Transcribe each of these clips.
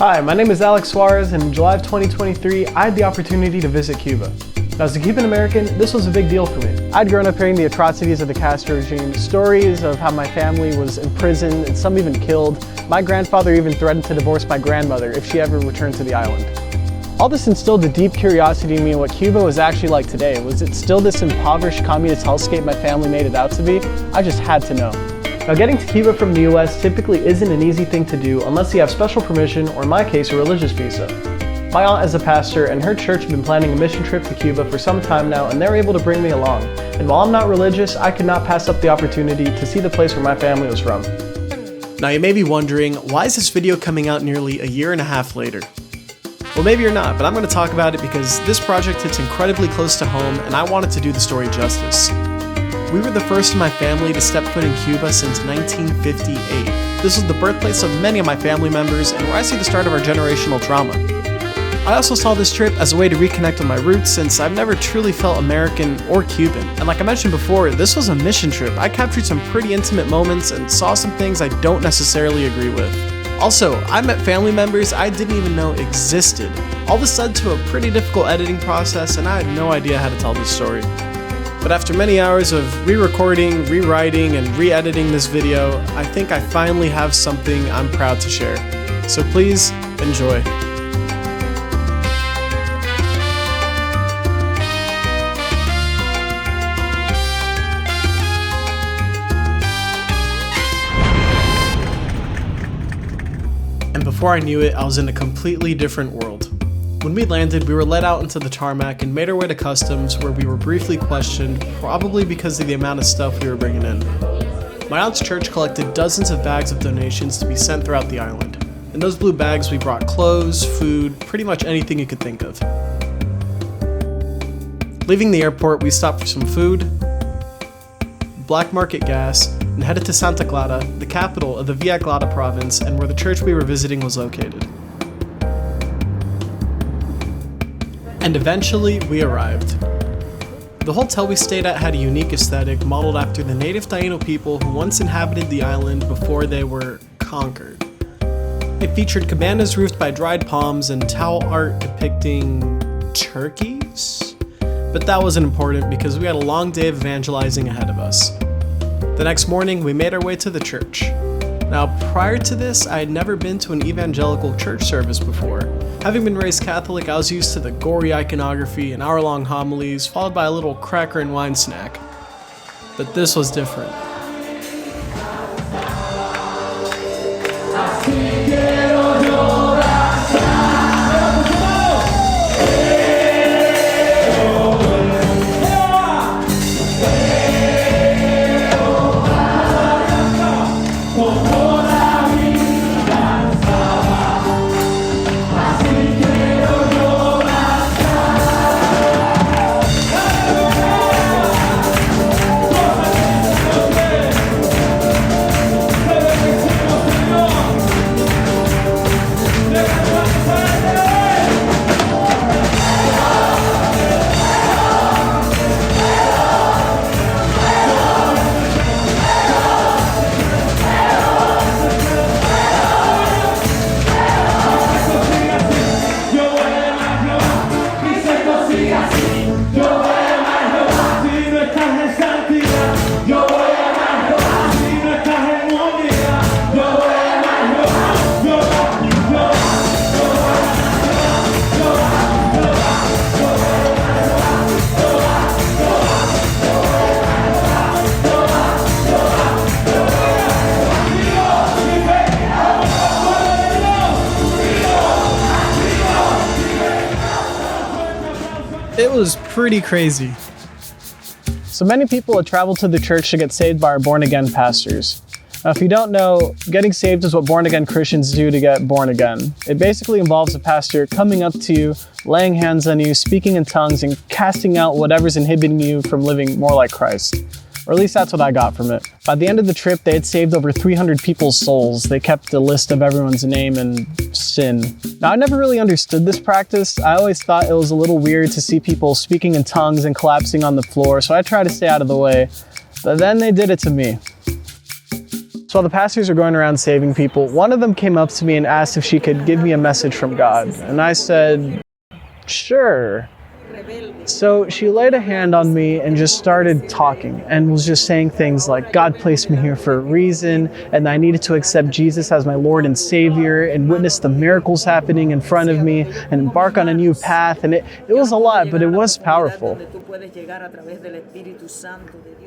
Hi, my name is Alex Suarez, and in July of 2023, I had the opportunity to visit Cuba. Now, as a Cuban American, this was a big deal for me. I'd grown up hearing the atrocities of the Castro regime, stories of how my family was imprisoned and some even killed. My grandfather even threatened to divorce my grandmother if she ever returned to the island. All this instilled a deep curiosity in me what Cuba was actually like today. Was it still this impoverished communist hellscape my family made it out to be? I just had to know. Now, getting to Cuba from the US typically isn't an easy thing to do unless you have special permission, or in my case, a religious visa. My aunt is a pastor, and her church have been planning a mission trip to Cuba for some time now, and they're able to bring me along. And while I'm not religious, I could not pass up the opportunity to see the place where my family was from. Now you may be wondering, why is this video coming out nearly a year and a half later? Well, maybe you're not, but I'm going to talk about it because this project hits incredibly close to home, and I wanted to do the story justice. We were the first in my family to step foot in Cuba since 1958. This was the birthplace of many of my family members and where I see the start of our generational trauma. I also saw this trip as a way to reconnect with my roots since I've never truly felt American or Cuban. And like I mentioned before, this was a mission trip. I captured some pretty intimate moments and saw some things I don't necessarily agree with. Also, I met family members I didn't even know existed. All this led to a pretty difficult editing process, and I had no idea how to tell this story. But after many hours of re-recording, rewriting, and re-editing this video, I think I finally have something I'm proud to share. So please, enjoy. And before I knew it, I was in a completely different world. When we landed, we were led out into the tarmac and made our way to customs, where we were briefly questioned, probably because of the amount of stuff we were bringing in. My aunt's church collected dozens of bags of donations to be sent throughout the island. In those blue bags, we brought clothes, food, pretty much anything you could think of. Leaving the airport, we stopped for some food, black market gas, and headed to Santa Clara, the capital of the Villa Clara province and where the church we were visiting was located. And eventually, we arrived. The hotel we stayed at had a unique aesthetic modeled after the native Taino people who once inhabited the island before they were conquered. It featured cabanas roofed by dried palms and towel art depicting turkeys? But that wasn't important because we had a long day of evangelizing ahead of us. The next morning, we made our way to the church. Now, prior to this, I had never been to an evangelical church service before. Having been raised Catholic, I was used to the gory iconography and hour-long homilies, followed by a little cracker and wine snack. But this was different. It was pretty crazy. So many people had traveled to the church to get saved by our born-again pastors. Now, if you don't know, getting saved is what born-again Christians do to get born again. It basically involves a pastor coming up to you, laying hands on you, speaking in tongues, and casting out whatever's inhibiting you from living more like Christ. Or at least that's what I got from it. By the end of the trip, they had saved over 300 people's souls. They kept a list of everyone's name and sin. Now, I never really understood this practice. I always thought it was a little weird to see people speaking in tongues and collapsing on the floor, so I tried to stay out of the way. But then they did it to me. So while the pastors were going around saving people, one of them came up to me and asked if she could give me a message from God. And I said, sure. So she laid a hand on me and just started talking and was just saying things like, God placed me here for a reason, and I needed to accept Jesus as my Lord and Savior and witness the miracles happening in front of me and embark on a new path. And it was a lot, but it was powerful.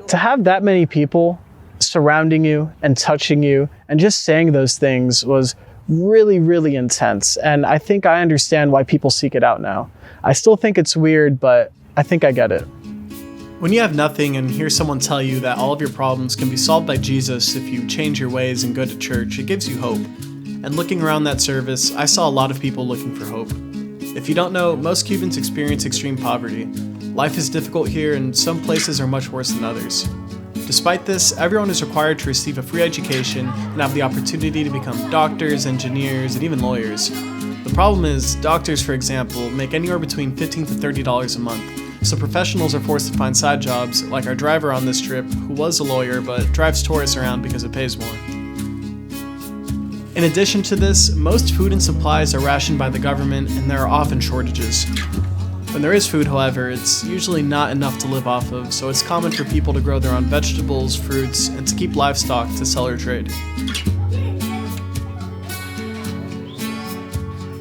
To have that many people surrounding you and touching you and just saying those things was really, really intense. And I think I understand why people seek it out now. I still think it's weird, but I think I get it. When you have nothing and hear someone tell you that all of your problems can be solved by Jesus if you change your ways and go to church, it gives you hope. And looking around that service, I saw a lot of people looking for hope. If you don't know, most Cubans experience extreme poverty. Life is difficult here, and some places are much worse than others. Despite this, everyone is required to receive a free education and have the opportunity to become doctors, engineers, and even lawyers. The problem is, doctors, for example, make anywhere between $15 to $30 a month, so professionals are forced to find side jobs, like our driver on this trip, who was a lawyer but drives tourists around because it pays more. In addition to this, most food and supplies are rationed by the government, and there are often shortages. When there is food, however, it's usually not enough to live off of, so it's common for people to grow their own vegetables, fruits, and to keep livestock to sell or trade.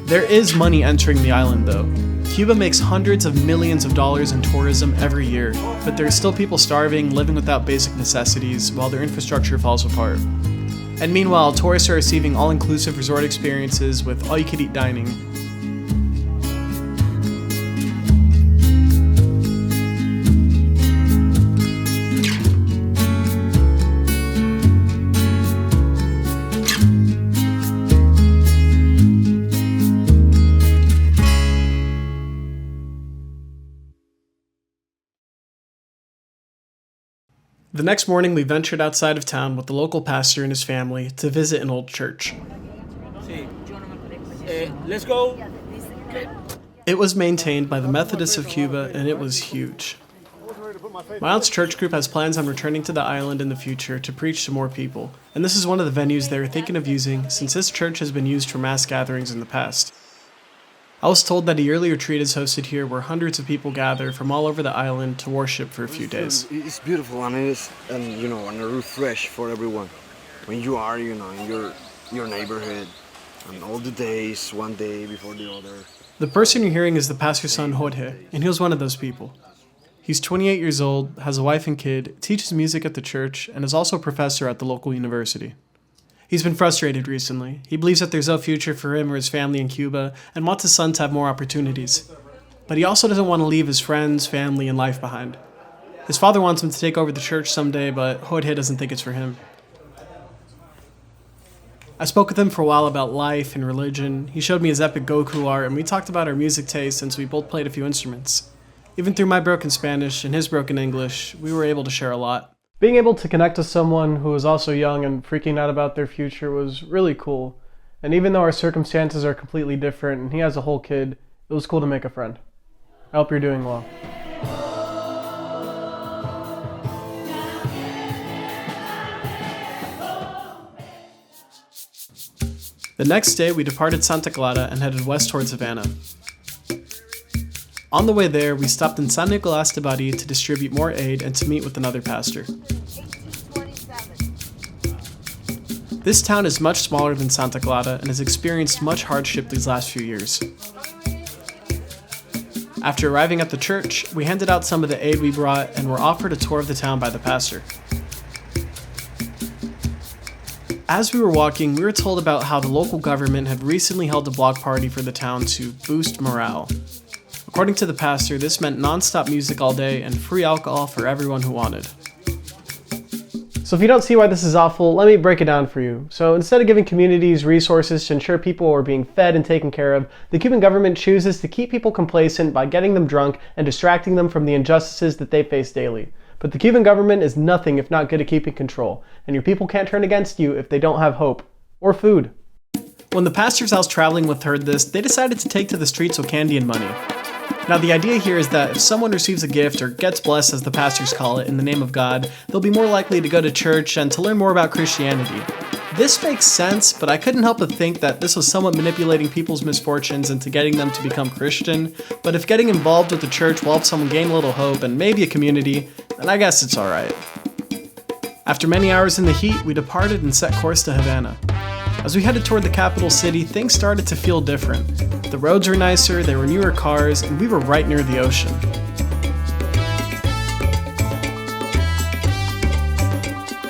There is money entering the island, though. Cuba makes hundreds of millions of dollars in tourism every year, but there are still people starving, living without basic necessities, while their infrastructure falls apart. And meanwhile, tourists are receiving all-inclusive resort experiences with all-you-can-eat dining. The next morning, we ventured outside of town with the local pastor and his family to visit an old church. Let's go. It was maintained by the Methodists of Cuba, and it was huge. My aunt's church group has plans on returning to the island in the future to preach to more people, and this is one of the venues they are thinking of using since this church has been used for mass gatherings in the past. I was told that a yearly retreat is hosted here where hundreds of people gather from all over the island to worship for a few days. It's beautiful and and a refresh for everyone. When you are, in your neighborhood, and all the days, one day before the other. The person you're hearing is the pastor's son Jorge, and he was one of those people. He's 28 years old, has a wife and kid, teaches music at the church, and is also a professor at the local university. He's been frustrated recently. He believes that there's no future for him or his family in Cuba and wants his son to have more opportunities. But he also doesn't want to leave his friends, family, and life behind. His father wants him to take over the church someday, but Jorge doesn't think it's for him. I spoke with him for a while about life and religion. He showed me his epic Goku art, and we talked about our music taste since we both played a few instruments. Even through my broken Spanish and his broken English, we were able to share a lot. Being able to connect to someone who was also young and freaking out about their future was really cool. And even though our circumstances are completely different and he has a whole kid, it was cool to make a friend. I hope you're doing well. The next day, we departed Santa Clara and headed west towards Havana. On the way there, we stopped in San Nicolas de Bari to distribute more aid and to meet with another pastor. This town is much smaller than Santa Clara and has experienced much hardship these last few years. After arriving at the church, we handed out some of the aid we brought and were offered a tour of the town by the pastor. As we were walking, we were told about how the local government had recently held a block party for the town to boost morale. According to the pastor, this meant non-stop music all day and free alcohol for everyone who wanted. So if you don't see why this is awful, let me break it down for you. So instead of giving communities resources to ensure people are being fed and taken care of, the Cuban government chooses to keep people complacent by getting them drunk and distracting them from the injustices that they face daily. But the Cuban government is nothing if not good at keeping control, and your people can't turn against you if they don't have hope or food. When the pastors I was traveling with heard this, they decided to take to the streets with candy and money. Now the idea here is that if someone receives a gift, or gets blessed as the pastors call it, in the name of God, they'll be more likely to go to church and to learn more about Christianity. This makes sense, but I couldn't help but think that this was somewhat manipulating people's misfortunes into getting them to become Christian. But if getting involved with the church will help someone gain a little hope and maybe a community, then I guess it's alright. After many hours in the heat, we departed and set course to Havana. As we headed toward the capital city, things started to feel different. The roads were nicer, there were newer cars, and we were right near the ocean.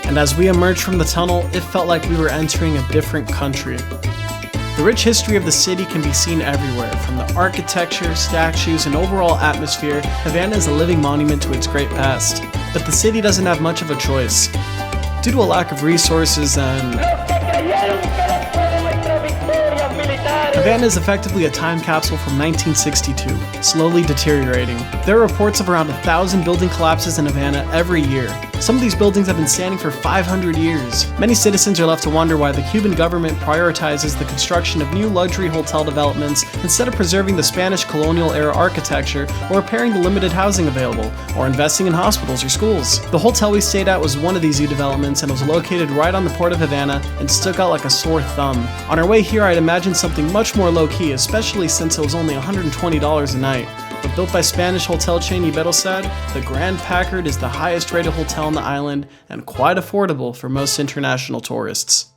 And as we emerged from the tunnel, it felt like we were entering a different country. The rich history of the city can be seen everywhere, from the architecture, statues, and overall atmosphere. Havana is a living monument to its great past. But the city doesn't have much of a choice. Due to a lack of resources and... Havana is effectively a time capsule from 1962, slowly deteriorating. There are reports of around 1,000 building collapses in Havana every year. Some of these buildings have been standing for 500 years. Many citizens are left to wonder why the Cuban government prioritizes the construction of new luxury hotel developments instead of preserving the Spanish colonial-era architecture or repairing the limited housing available, or investing in hospitals or schools. The hotel we stayed at was one of these new developments and was located right on the port of Havana and stuck out like a sore thumb. On our way here, I'd imagined something much more low-key, especially since it was only $120 a night. But built by Spanish hotel chain Iberostar, the Grand Packard is the highest rated hotel on the island and quite affordable for most international tourists.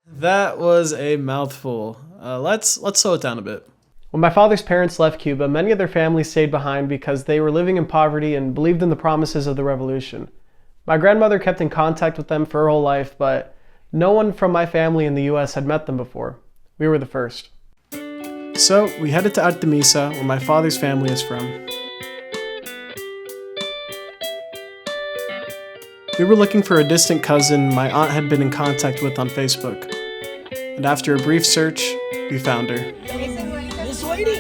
That was a mouthful. Let's slow it down a bit. When my father's parents left Cuba, many of their families stayed behind because they were living in poverty and believed in the promises of the revolution. My grandmother kept in contact with them for her whole life, but no one from my family in the US had met them before. We were the first. So, we headed to Artemisa, where my father's family is from. We were looking for a distant cousin my aunt had been in contact with on Facebook. And after a brief search, we found her. This lady?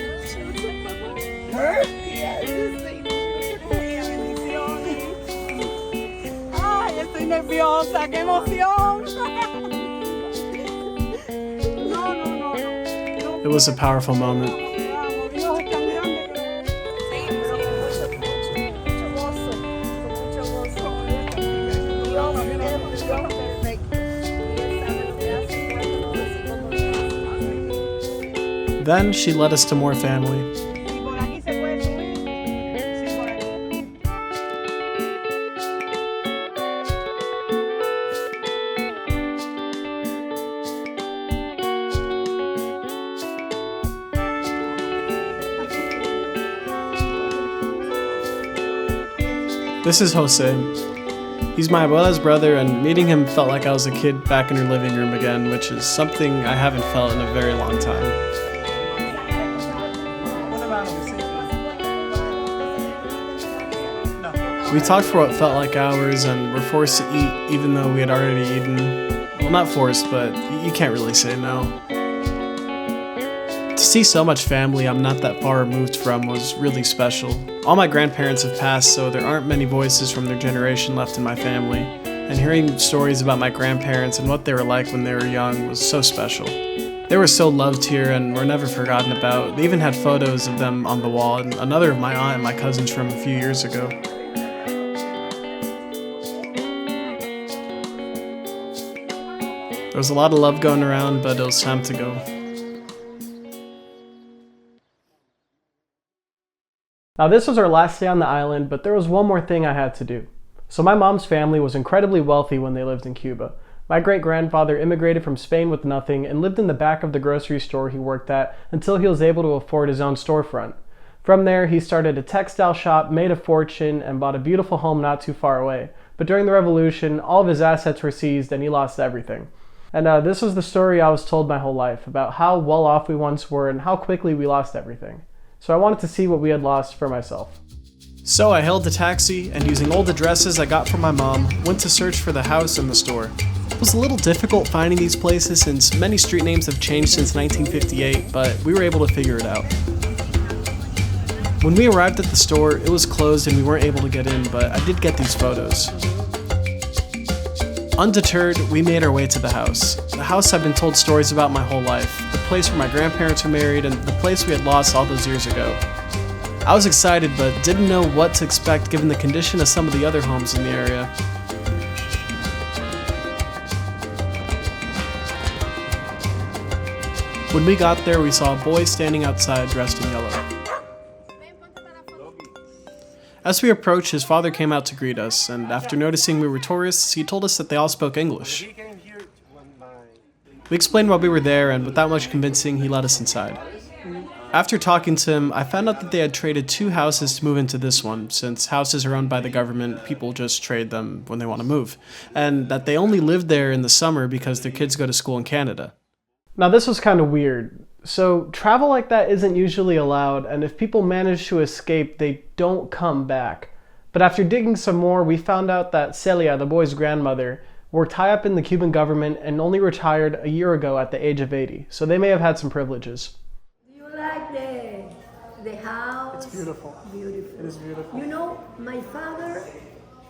Her? Ay, estoy nerviosa, qué emoción. It was a powerful moment. Then she led us to more family. This is Jose. He's my abuela's brother, and meeting him felt like I was a kid back in her living room again, which is something I haven't felt in a very long time. We talked for what felt like hours and were forced to eat even though we had already eaten. Well, not forced, but you can't really say no. To see so much family I'm not that far removed from was really special. All my grandparents have passed, so there aren't many voices from their generation left in my family, and hearing stories about my grandparents and what they were like when they were young was so special. They were so loved here and were never forgotten about. They even had photos of them on the wall, and another of my aunt and my cousins from a few years ago. There was a lot of love going around, but it was time to go. Now this was our last day on the island, but there was one more thing I had to do. So my mom's family was incredibly wealthy when they lived in Cuba. My great-grandfather immigrated from Spain with nothing and lived in the back of the grocery store he worked at until he was able to afford his own storefront. From there, he started a textile shop, made a fortune, and bought a beautiful home not too far away. But during the revolution, all of his assets were seized and he lost everything. And this was the story I was told my whole life, about how well off we once were and how quickly we lost everything. So I wanted to see what we had lost for myself. So I hailed a taxi, and using old addresses I got from my mom, went to search for the house and the store. It was a little difficult finding these places since many street names have changed since 1958, but we were able to figure it out. When we arrived at the store, it was closed and we weren't able to get in, but I did get these photos. Undeterred, we made our way to the house. The house I've been told stories about my whole life, the place where my grandparents were married, and the place we had lost all those years ago. I was excited, but didn't know what to expect given the condition of some of the other homes in the area. When we got there, we saw a boy standing outside dressed in yellow. As we approached, his father came out to greet us, and after noticing we were tourists, he told us that they all spoke English. We explained why we were there, and without much convincing, he let us inside. After talking to him, I found out that they had traded 2 houses to move into this one, since houses are owned by the government, people just trade them when they want to move, and that they only lived there in the summer because their kids go to school in Canada. Now this was kind of weird. So travel like that isn't usually allowed, and if people manage to escape, they don't come back. But after digging some more, we found out that Celia, the boy's grandmother, worked high up in the Cuban government and only retired a year ago at the age of 80. So they may have had some privileges. Do you like the house? It's beautiful. Beautiful. It is beautiful. You know, my father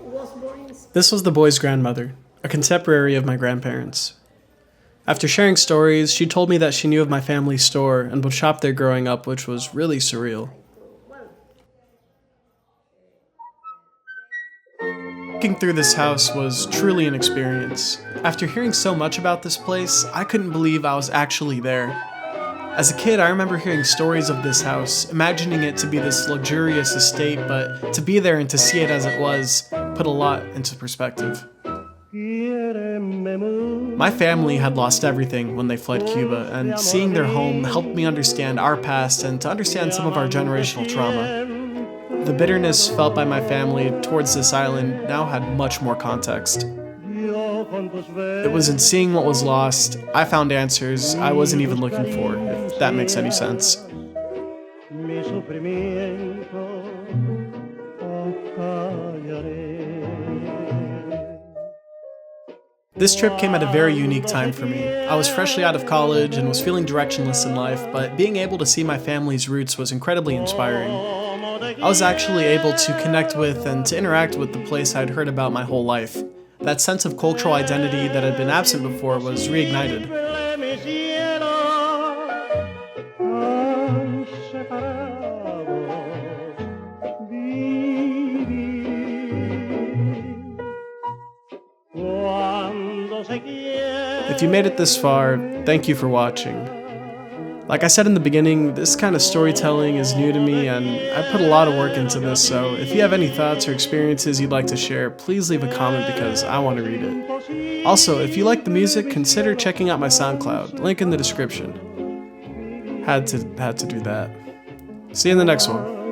was born in Spain. This was the boy's grandmother, a contemporary of my grandparents. After sharing stories, she told me that she knew of my family's store and would shop there growing up, which was really surreal. Walking through this house was truly an experience. After hearing so much about this place, I couldn't believe I was actually there. As a kid, I remember hearing stories of this house, imagining it to be this luxurious estate, but to be there and to see it as it was put a lot into perspective. My family had lost everything when they fled Cuba, and seeing their home helped me understand our past and to understand some of our generational trauma. The bitterness felt by my family towards this island now had much more context. It was in seeing what was lost, I found answers I wasn't even looking for, if that makes any sense. This trip came at a very unique time for me. I was freshly out of college and was feeling directionless in life, but being able to see my family's roots was incredibly inspiring. I was actually able to connect with and to interact with the place I'd heard about my whole life. That sense of cultural identity that had been absent before was reignited. If you made it this far, thank you for watching. Like I said in the beginning, this kind of storytelling is new to me and I put a lot of work into this, so if you have any thoughts or experiences you'd like to share, please leave a comment because I want to read it. Also, if you like the music, consider checking out my SoundCloud, link in the description. Had to do that. See you in the next one.